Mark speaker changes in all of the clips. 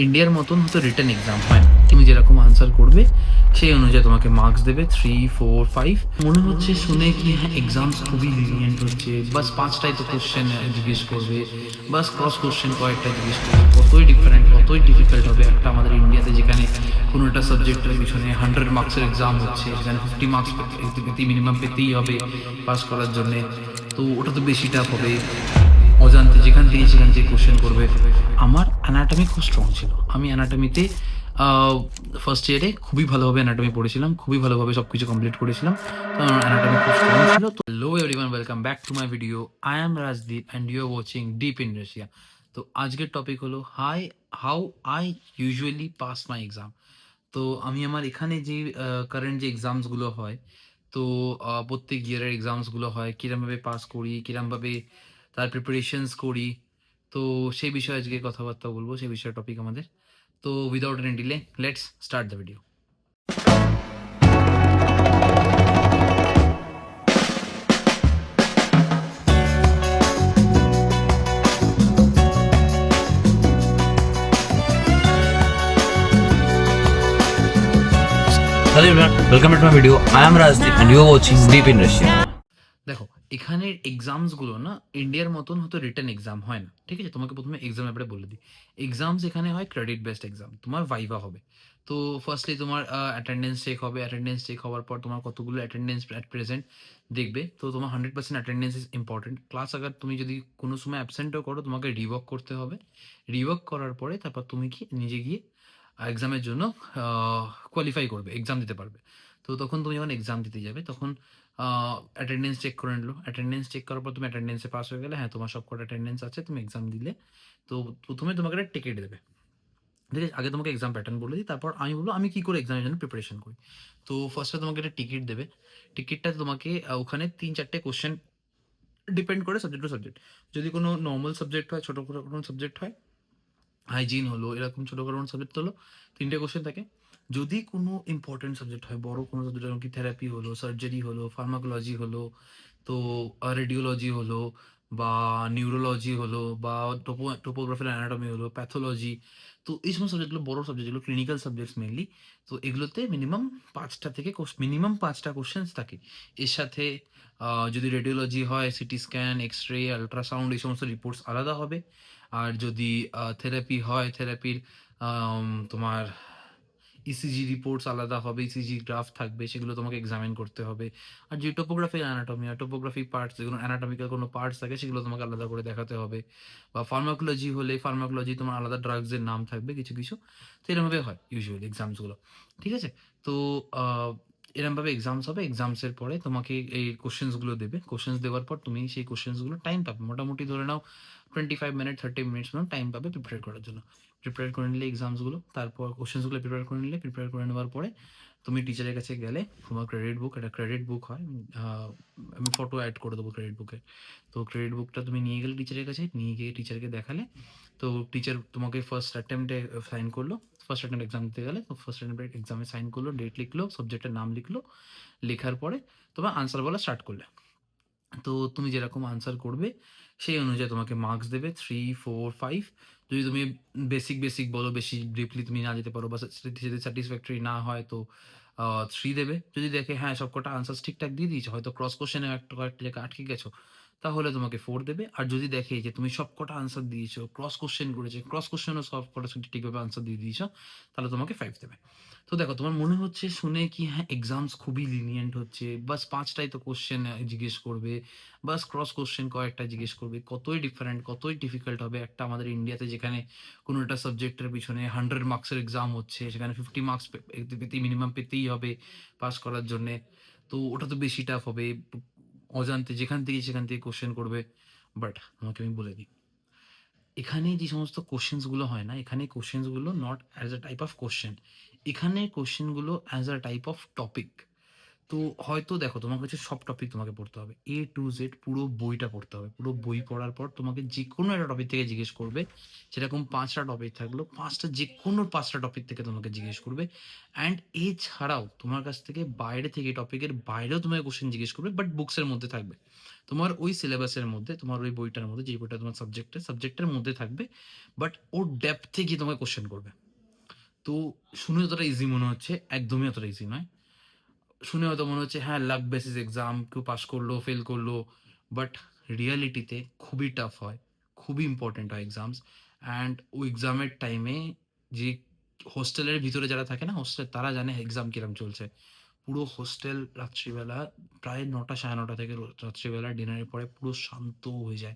Speaker 1: ইন্ডিয়ার মতন হয়তো রিটেন এক্সাম হয় না। তুমি যেরকম আনসার করবে সেই অনুযায়ী তোমাকে মার্কস দেবে 3, 4, 5। মনে হচ্ছে শুনে কি হ্যাঁ এক্সামস খুবই লিনিয়েন্ট হচ্ছে, বাস 5টাই তো কোশ্চেন জিজ্ঞেস করবে, বাস ক্রস কোশ্চেন কয়েকটা জিজ্ঞেস করবে। কতই ডিফারেন্ট, কতই ডিফিকাল্ট হবে একটা আমাদের ইন্ডিয়াতে, যেখানে কোনো একটা সাবজেক্টের পিছনে 100 মার্কসের এক্সাম হচ্ছে, সেখানে 50 মার্কস মিনিমাম পেতেই হবে পাস করার জন্যে। তো ওটা তো বেশি টাফ হবে। অজান্তে যেখান থেকে সেখান থেকে কোশ্চেন করবে। আমার অ্যানাটমি খুব স্ট্রং ছিল। আমি অ্যানাটমিতে ফার্স্ট ইয়ারে খুবই ভালোভাবে অ্যানাটমি পড়েছিলাম, খুবই ভালোভাবে সব কিছু কমপ্লিট করেছিলাম। তো আমার অ্যানাটমি খুব স্ট্রং ছিল। তো hello everyone, welcome back to my video. I am Rajdeep and you are watching deep in Russia. তো আজকের টপিক হলো how I usually pass my exam. তো আমি আমার এখানে যে কারেন্ট যে এক্সামসগুলো হয়, তো প্রত্যেক ইয়ারের এক্সামসগুলো হয়, কিরমভাবে পাস করি, কিরমভাবে তার প্রিপারেশনস করি। তো সেই বিষয়ে আজকে কথাবার্তা বলবো, সেই বিষয়ে টপিক আমাদের। তো without any delay, let's start the video.
Speaker 2: Hello everyone, welcome back to my video. I am Rajdeep and you are watching Deep in Russia.
Speaker 1: দেখো, এখানের এক্সামসগুলো না ইন্ডিয়ার মতন হয়তো রিটেন এক্সাম হয় না, ঠিক আছে? তোমাকে প্রথমে এক্সাম ব্যাপারে বলে দিই। এক্সামস এখানে হয় ক্রেডিট বেসড এক্সাম। তোমার ভাইভা হবে। তো ফার্স্টলি তোমার অ্যাটেন্ডেন্স চেক হবে। অ্যাটেন্ডেন্স চেক হওয়ার পর তোমার কতগুলো অ্যাটেন্ডেন্স অ্যাট প্রেজেন্ট দেখবে। তো তোমার 100% অ্যাটেন্ডেন্স ইজ ইম্পর্টেন্ট। প্লাস আবার তুমি যদি কোনো সময় অ্যাবসেন্টও করো, তোমাকে রিওয়ার্ক করতে হবে। রিওয়ার্ক করার পরে তারপর তুমি কি নিজে গিয়ে এক্সামের জন্য কোয়ালিফাই করবে, এক্সাম দিতে পারবে। তো তখন তুমি যখন এক্সাম দিতে যাবে, তখন অ্যাটেন্ডেন্স চেক করে নিলো। অ্যাটেন্ডেন্স চেক করার পর তুমি অ্যাটেন্ডেন্সে পাস হয়ে গেলে, হ্যাঁ তোমার সবকটা অ্যাটেন্ডেন্স আছে, তুমি এক্সাম দিলে। তো প্রথমে তোমাকে একটা টিকিট দেবে, ঠিক আছে? আগে তোমাকে এক্সাম প্যাটার্ন বলে দিই, তারপর আমি বলবো আমি কি করে এক্সামের জন্য প্রিপারেশন করি। তো ফার্স্টে তোমাকে একটা টিকিট দেবে। টিকিটটা তোমাকে ওখানে 3-4টে কোশ্চেন, ডিপেন্ড করে সাবজেক্ট টু সাবজেক্ট। যদি কোনো নর্মাল সাবজেক্ট হয়, ছোটো কোনো সাবজেক্ট হয়, হাইজিন হলো, এরকম ছোটোখাটো কোনো সাবজেক্ট হলো, 3টে কোশ্চেন থাকে। যদি কোনো ইম্পর্টেন্ট সাবজেক্ট হয়, বড় কোনো সাবজেক্ট, যেমন কি থেরাপি হলো, সার্জারি হলো, ফার্মাকোলজি হলো, তো রেডিওলজি হলো, বা নিউরোলজি হলো, বা টোপোগ্রাফি অ্যানাটমি হলো, প্যাথোলজি। তো এই সমস্ত সাবজেক্টগুলো বড় সাবজেক্ট, যেগুলো ক্লিনিক্যাল সাবজেক্টস মেনলি। তো এগুলোতে মিনিমাম 5টা কোশ্চেন্স থাকে। এর সাথে যদি রেডিওলজি হয়, CT scan, X ray, ultrasound, এই সমস্ত রিপোর্টস আলাদা হবে। আর যদি থেরাপি হয়, থেরাপির তোমার ইসিজি রিপোর্টস আলাদা হবে, ইসিজি গ্রাফ থাকবে, সেগুলো তোমাকে এক্সামিন করতে হবে। আর যে টোপোগ্রাফি অ্যানাটমি আর টোপোগ্রাফি পার্টস, যেগুলো অ্যানাটমিক্যাল কোনো পার্টস থাকে, সেগুলো তোমাকে আলাদা করে দেখাতে হবে। বা ফার্মাকোলজি হলে ফার্মাকোলজি তোমার আলাদা ড্রাগসের নাম থাকবে কিছু কিছু। তো এরমভাবে হয় ইউজুয়ালি এক্সামসগুলো, ঠিক আছে? তো এরমভাবে এক্সামস হবে। এক্সামসের পরে তোমাকে এই কোশ্চেন্সগুলো দেবে। কোশ্চেন্স দেওয়ার পর তুমি সেই কোশ্চেন্সগুলো টাইম পাবে, মোটামুটি ধরে নাও 25 মিনিট 30 মিনিটস মতো টাইম পাবে প্রিপেয়ার করার জন্য। প্রিপেয়ার করে নিলে এক্সামসগুলো, তারপর কোশ্চেন্সগুলো প্রিপেয়ার করে নেওয়ার পরে তুমি টিচারের কাছে গেলে, তোমার একটা ক্রেডিট বুক হয়। আমি ফটো অ্যাড করে দেবো ক্রেডিট বুকে। তো ক্রেডিট বুকটা তুমি নিয়ে গেলে টিচারের কাছে, নিয়ে গিয়ে টিচারকে দেখালে, তো টিচার তোমাকে ফার্স্ট অ্যাটেম্পটে সাইন করলো। ফার্স্ট অ্যাটেম্পট এক্সাম দিতে গেলে, তো ফার্স্ট অ্যাটেম্পট এক্সামে সাইন করলো, ডেট লিখলো, সাবজেক্টের নাম লিখলো। লেখার পরে তোমার আনসার বলা স্টার্ট করলে। তো তুমি যেরকম আনসার করবে সেই অনুযায়ী তোমাকে মার্কস দেবে 3, 4, 5। যদি তুমি বেসিক বলো, বেশি ডিপলি তুমি না যেতে পারো, বা যদি স্যাটিসফ্যাক্টরি না হয়, তো 3 দেবে। যদি দেখে হ্যাঁ সবকটা আনসার ঠিকঠাক দিয়ে দিয়েছো, হয়তো ক্রস কোশ্চেনে একটা কয়েকটা জায়গায় আটকে গেছো, তাহলে তোমাকে 4 দেবে। আর যদি দেখে যে তুমি সবকটা আনসার দিয়েছো, ক্রস কোশ্চেন করেছে, ক্রস কোশ্চেনও সবকটা ঠিকভাবে আনসার দিয়ে দিয়েছো, তাহলে তোমাকে 5 দেবে। তো দেখো, তোমার মনে হচ্ছে শুনে কি হ্যাঁ এক্সামস খুবই লিনিয়েন্ট হচ্ছে, বাস 5টাই তো কোশ্চেন জিজ্ঞেস করবে, বাস ক্রস কোশ্চেন কয়েকটা জিজ্ঞেস করবে। কতই ডিফারেন্ট, কতই ডিফিকাল্ট হবে একটা আমাদের ইন্ডিয়াতে, যেখানে কোনো একটা সাবজেক্টের পিছনে 100 মার্কসের এক্সাম হচ্ছে, সেখানে 50 মার্কস মিনিমাম পেতেই হবে পাস করার জন্যে। তো ওটা তো বেশি টাফ হবে। অজান্তে যেখান থেকে সেখান থেকে কোশ্চেন করবে। বাট আমাকে আমি বলে দিই, এখানে যে সমস্ত কোশ্চেন্সগুলো হয় না, এখানে কোশ্চেন্সগুলো not as a type of question, এখানে কোশ্চেনগুলো as a type of topic. তো হয়তো দেখো তোমার কাছে সব টপিক তোমাকে পড়তে হবে। A to Z পুরো বইটা পড়তে হবে। পুরো বই পড়ার পর তোমাকে যেকোনো একটা টপিক থেকে জিজ্ঞেস করবে। সেরকম ৫ টা টপিক থাকলো। ৫ টা যেকোনো ৫ টা টপিক থেকে তোমাকে জিজ্ঞেস করবে। অ্যান্ড এছাড়াও তোমার কাছ থেকে বাইরে থেকে টপিকের বাইরেও তোমাকে কোয়েশ্চেন জিজ্ঞেস করবে বাট বুকসের মধ্যে থাকবে। তোমার ওই সিলেবাসের মধ্যে, তোমার ওই বইটার মধ্যে, যে বইটা তোমার সাবজেক্টের মধ্যে থাকবে। বাট ওর ডেপথ এ গিয়ে তোমাকে কোয়েশ্চেন করবে। তো শুনে যতটা ইজি মনে হচ্ছে, একদমই অতটা ইজি নয়। শুনে হয়তো মনে হচ্ছে হ্যাঁ, লাক বেসিস এক্সাম, কেউ পাস করলো, ফেল করলো। বাট রিয়ালিটিতে খুবই টাফ হয়, খুবই ইম্পর্টেন্ট হয় এক্সামস। অ্যান্ড ওই এক্সামের টাইমে যে হোস্টেলের ভিতরে যারা থাকে না, হোস্টেল, তারা জানে এক্সাম কিরম চলছে। পুরো হোস্টেল রাত্রিবেলা প্রায় ৯টা, ৯:৩০ থেকে রাত্রিবেলা ডিনারের পরে পুরো শান্ত হয়ে যায়।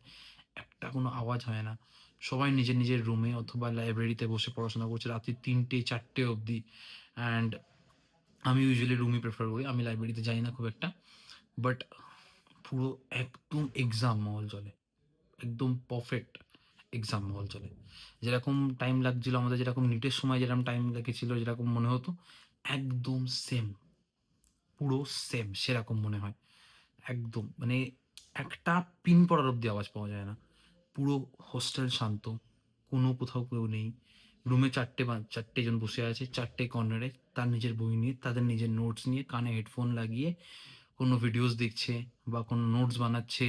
Speaker 1: একটা কোনো আওয়াজ হয় না। সবাই নিজের, নিজের রুমে অথবা লাইব্রেরিতে বসে পড়াশোনা করছে রাত্রি ৩টে, ৪টে অবধি। অ্যান্ড আমি ইউজুয়ালি রুমই প্রেফার করি। আমি লাইব্রেরিতে যাই না খুব একটা। বাট পুরো একদম এক্সাম মহল চলে। একদম পারফেক্ট এক্সাম মহল চলে। যেরকম টাইম লাগছিল আমাদের, যেরকম নিটের সময় যেরকম টাইম লেগেছিল, যেরকম মনে হতো, একদম সেম, পুরো সেম সেরকম মনে হয়। একদম মানে একটা পিন পড়ার অব্দি আওয়াজ পাওয়া যায় না। পুরো হোস্টেল শান্ত, কোনো কোথাও কেউ নেই। রুমে ৪টে জন বসে আছে ৪টে কর্নারে, তার নিজের বই নিয়ে, তাদের নিজের নোটস নিয়ে, কানে হেডফোন লাগিয়ে কোনো ভিডিওস দেখছে বা কোনো নোটস বানাচ্ছে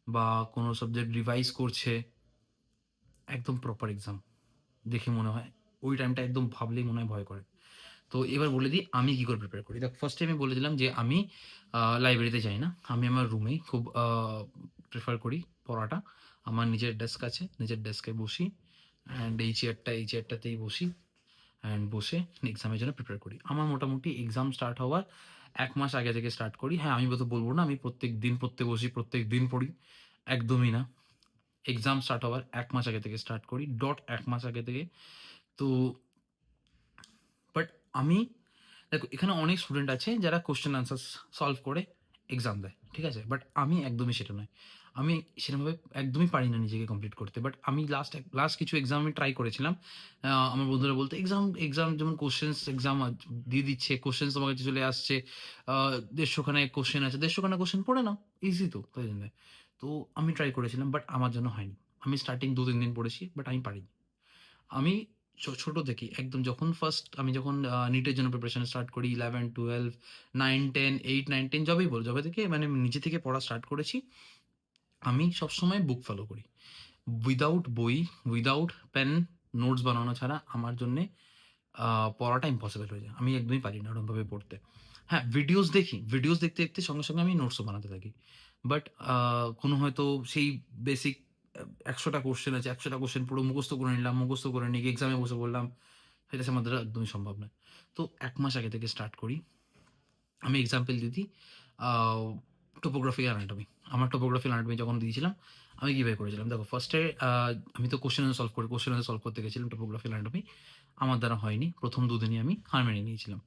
Speaker 1: বা কোনো সাবজেক্ট রিভাইজ করছে। একদম প্রপার এক্সাম। দেখে মনে হয় ওই টাইমটা একদম ভাবলেই মনে হয় ভয় করে। তো এবার বলে দিই আমি কি করে প্রিপেয়ার করি। দেখো ফার্স্টে আমি বলে দিলাম যে আমি লাইব্রেরিতে যাই না। আমি আমার রুমেই খুব প্রেফার করি পড়াটা। আমার নিজের ডেস্ক আছে, নিজের ডেস্কে বসি। অ্যান্ড এই চেয়ারটাতেই বসি। অ্যান্ড বসে এক্সামের জন্য প্রিপেয়ার করি। আমার মোটামুটি এক্সাম স্টার্ট হওয়ার ১ মাস আগে থেকে স্টার্ট করি। হ্যাঁ, আমি তো বলব না আমি প্রত্যেকদিন পড়তে বসি, প্রত্যেকদিন পড়ি। একদমই না। এক্সাম স্টার্ট হওয়ার ১ মাস আগে থেকে স্টার্ট করি। ১ মাস আগে থেকে। তো বাট আমি, দেখো এখানে অনেক স্টুডেন্ট আছে যারা কোয়েশ্চেন আনসার সলভ করে এক্সাম দেয়। ঠিক আছে? বাট আমি একদমই সেটা নয়। আমি সেরকমভাবে একদমই পারি না নিজেকে কমপ্লিট করতে। বাট আমি লাস্ট কিছু এক্সাম আমি ট্রাই করেছিলাম। আমার বন্ধুরা বলতো এক্সাম এক্সাম যেমন কোয়েশ্চেনস এক্সাম দিয়ে দিচ্ছে, কোয়েশ্চেনস তোমার কাছে চলে আসছে। ১৫০ খানা কোয়েশ্চেন আছে। ১৫০ খানা কোয়েশ্চেন পড়ে নাও। ইজি তো তাই জন্যে। তো আমি ট্রাই করেছিলাম বাট আমার জন্য হয়নি। আমি স্টার্টিং ২-৩ দিন পড়েছি বাট আমি পারিনি। আমি ছোট থেকেই একদম যখন নিটের জন্য প্রিপারেশন স্টার্ট করি 11, 12, 9, 10, 8, 9, 10 যবেই বলো, যবে থেকে মানে আমি নিজে থেকে পড়া স্টার্ট করেছি, আমি সবসময় বুক ফলো করি। উইদাউট বই, উইদাউট পেন, নোটস বানানো ছাড়া আমার জন্যে পড়াটা ইম্পসিবল হয়ে যায়। আমি একদমই পারি না ওরমভাবে পড়তে। হ্যাঁ, ভিডিওস দেখি। ভিডিওস দেখতে, দেখতে সঙ্গে, সঙ্গে আমি নোটসও বানাতে থাকি। বাট কোনো হয়তো সেই বেসিক ১০০ টা কোয়েশ্চেন আছে, ১০০ টা কোয়েশ্চেন পুরো মুখস্থ করে নিলাম, মুখস্থ করে নিয়ে এক্সামে বসে পড়লাম। সেটা আমার দ্বারা একদমই সম্ভব নয়। তো ১ মাস আগে থেকে স্টার্ট করি। আমি এক্সাম্পল দিয়ে দিই। আ টোপোগ্রাফি আর অ্যানাটমি। আমার টোপোগ্রাফি আর অ্যানাটমি যখন দিয়েছিলাম, আমি কিভাবে করেছিলাম? দেখো ফার্স্টে আমি তো কোয়েশ্চেন আনসার সলভ করি। কোয়েশ্চেন আনসার সলভ করতে গেছিলাম টোপোগ্রাফি আর অ্যানাটমি। আমার দ্বারা হয়নি। ১ম ২ দিনই আমি হার মেনে নিয়েছিলাম।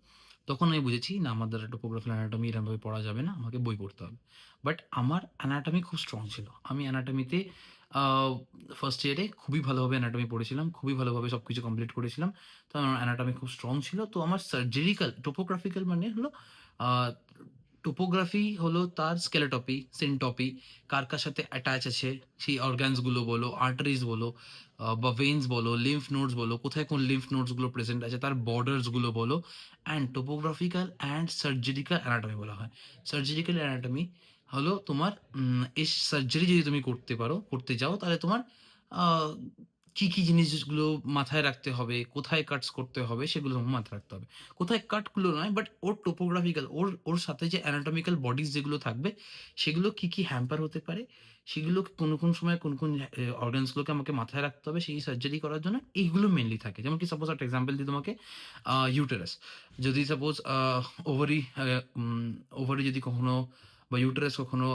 Speaker 1: তখন আমি বুঝেছি না, আমার দ্বারা টোপোগ্রাফি আর অ্যানাটমি এরমভাবে পড়া যাবে না। আমাকে বই পড়তে হবে। বাট আমার অ্যানাটমি খুব স্ট্রং ছিল। আমি অ্যানাটমিতে আ ফার্স্ট ইয়ারে খুবই ভালোভাবে অ্যানাটমি পড়েছিলাম। খুবই ভালোভাবে সবকিছু কমপ্লিট করেছিলাম। তো আমার অ্যানাটমি খুব স্ট্রং ছিল। তো আমার সার্জারিক্যাল টোপোগ্রাফিক্যাল মানে হলো আ টোপোগ্রাফি হলো তার স্কেলেটপি, সিনটপি, কার সাথে অ্যাটাচ আছে, সেই অর্গানস গুলো বলো, আর্টারিজ বলো, বা ভেইনস বলো, লিম্ফ নোডস বলো, কোথায় কোন লিম্ফ নোডস গুলো প্রেজেন্ট আছে, তার বর্ডারস গুলো বলো। And topographical and surgical anatomy বলা হয়। সার্জারিক্যাল অ্যানাটমি হলো তোমার এই সার্জারি যদি তুমি করতে যাও তাহলে তোমার আ কি, কি জিনিসগুলো মাথায় রাখতে হবে, কোথায় কাটস করতে হবে সেগুলো তোমার মাথায় রাখতে হবে। কোথায় কাটগুলো নয় বাট ওর টোপোগ্রাফিক্যাল, ওর সাথে যে অ্যানাটমিক্যাল বডিজ যেগুলো থাকবে, সেগুলো কি, কি হ্যাম্পার হতে পারে, সেগুলো কোন সময় কোন অর্গানস গুলোকে আমাকে মাথায় রাখতে হবে সেই সার্জারি করার জন্য, এইগুলো মেইনলি থাকে। যেমন কি সাপোজ একটা এক্সাম্পল দিই তোমাকে, ইউটেরাস। যদি সাপোজ ওভারি ওভারি যদি কখনো বা ইউটেরাস কখনো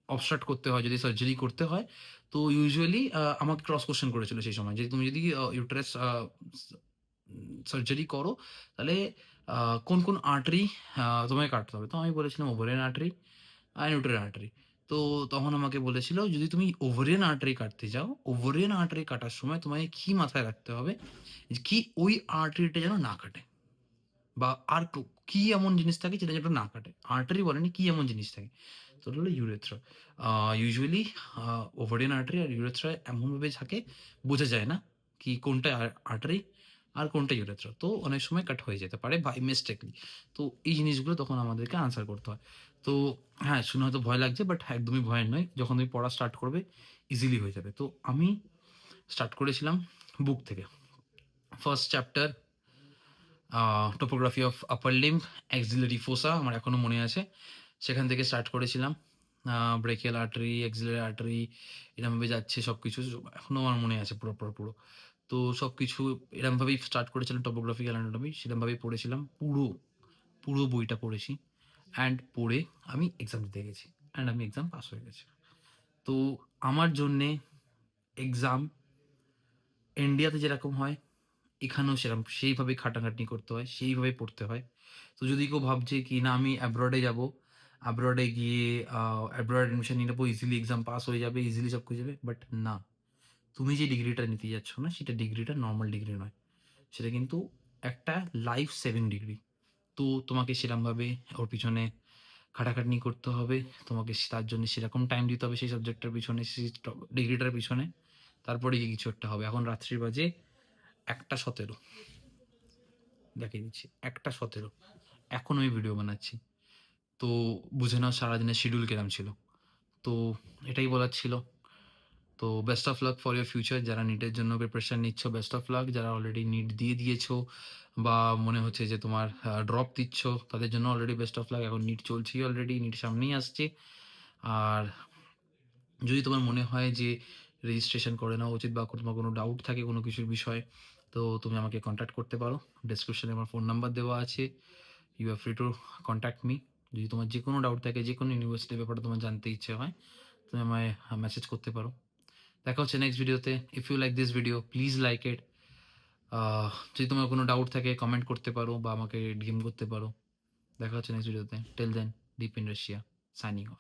Speaker 1: অবস্ট্রাক্ট করতে হয়, যদি সার্জারি করতে হয়, তো ইউজুয়ালি আমাকে ক্রস কোয়েশ্চেন করেছিল সেই সময় যে, "তুমি যদি ইউটেরাস সার্জারি করো, তাহলে আ কোন আর্টারি তোমাকে কাটতে হবে?" তো আমি বলেছিলাম ovarian artery and uterine artery. তো তখন আমাকে বলেছিল, "যদি তুমি ওভারিয়ান আর্টারি কাটতে যাও, ওভারিয়ান আর্টারি কাটার সময় তোমাকে কি মাথায় রাখতে হবে? যে কি ওই আর্টারিটা যেন না কাটে।" বা আর কি এমন জিনিস থাকে যেটা যেটা না কাটে? আর্টারি বলেনি, কি এমন জিনিস থাকে? তো ওটা হলো ইউরেথ্রা। ইউজুয়ালি ওভারিয়ান আর্টারি আর ইউরেথ্রা এমনভাবে থাকে বোঝা যায় না কি কোনটা আর্টারি আর কোনটা ইউরেথ্রা। তো অনেক সময় কাট হয়ে যেতে পারে বাই মিস্টেকলি। তো এই জিনিসগুলো তখন আমাদেরকে আনসার করতে হয়। তো হ্যাঁ, শুনে হয়তো ভয় লাগছে বাট একদমই ভয়ের নয়। যখন তুমি পড়া স্টার্ট করবে ইজিলি হয়ে যাবে। তো আমি স্টার্ট করেছিলাম বুক থেকে। First chapter topography of upper limb, axillary ফোসা আমার এখনো মনে আছে। সেখান থেকে স্টার্ট করেছিলাম। ব্রেকিয়াল আর্টারি, অ্যাক্সিলারি আর্টারি এরমভাবে যাচ্ছে সবকিছু। এখনো আমার মনে আছে পুরো। তো সবকিছু এরমভাবেই স্টার্ট করেছিলাম টোপোগ্রাফিক্যাল অ্যানাটমি সেরমভাবেই পড়েছিলাম। পুরো বইটা পড়েছি। অ্যান্ড পড়ে আমি এক্সাম দিতে গেছি। অ্যান্ড আমি এক্সাম পাস হয়ে গেছি। তো আমার জন্যে এক্সাম ইন্ডিয়াতে যেরকম হয় এখানেও সেরকম সেইভাবে খাটাখাটনি করতে হয়, সেইভাবে পড়তে হয়। তো যদি কেউ ভাবছে কি না আমি অ্যাব্রডে যাবো, অ্যাব্রডে গিয়ে অ্যাব্রড অ্যাডমিশন নিয়ে নেবো, ইজিলি এক্সাম পাস হয়ে যাবে, ইজিলি সব কিছু যাবে। বাট না, তুমি যে ডিগ্রিটা নিতে যাচ্ছ না সেটা ডিগ্রিটা নর্মাল ডিগ্রি নয়। সেটা কিন্তু একটা লাইফ সেভিং ডিগ্রি। তো তোমাকে সেরকমভাবে ওর পিছনে খাটাখাটনি করতে হবে। তোমাকে তার জন্য সেরকম টাইম দিতে হবে সেই সাবজেক্টটার পিছনে, সেই ডিগ্রিটার পিছনে। তারপরে গিয়ে কিছু একটা হবে। এখন রাত্রি বাজে ১টা ১৭। দেখিয়ে দিচ্ছি ১টা ১৭। এখন আমি ভিডিও বানাচ্ছি। তো বুঝে নাও সারাদিনের শিডিউল কিরম ছিল। তো এটাই বলার ছিল। তো best of luck for your future. যারা নিটের জন্য প্রিপারেশন নিচ্ছ বেস্ট অফ লাক। যারা অলরেডি নিট দিয়ে দিয়েছো বা মনে হচ্ছে যে তোমার ড্রপ দিচ্ছ তাদের জন্য অলরেডি বেস্ট অফ লাক। এখন নিট চলছেই অলরেডি, নিট সামনেই আসছে। আর যদি তোমার মনে হয় যে রেজিস্ট্রেশন করে নেওয়া উচিত বা তোমার কোনো ডাউট থাকে কোনো কিছুর বিষয়ে, তো তুমি আমাকে কন্ট্যাক্ট করতে পারো। ডেসক্রিপশনে আমার ফোন নাম্বার দেওয়া আছে। You are free to contact me. যদি তোমার যে কোনো ডাউট থাকে, যে কোনো ইউনিভার্সিটির ব্যাপারে তোমার জানতে ইচ্ছে হয়, তুমি আমায় মেসেজ করতে পারো। দেখা হচ্ছে নেক্সট ভিডিওতে। If you like this video please like it. যদি তোমার কোনো ডাউট থাকে কমেন্ট করতে পারো বা আমাকে ডিএম করতে পারো। দেখা হচ্ছে নেক্সট ভিডিওতে। Till then, deep in Russia, signing of.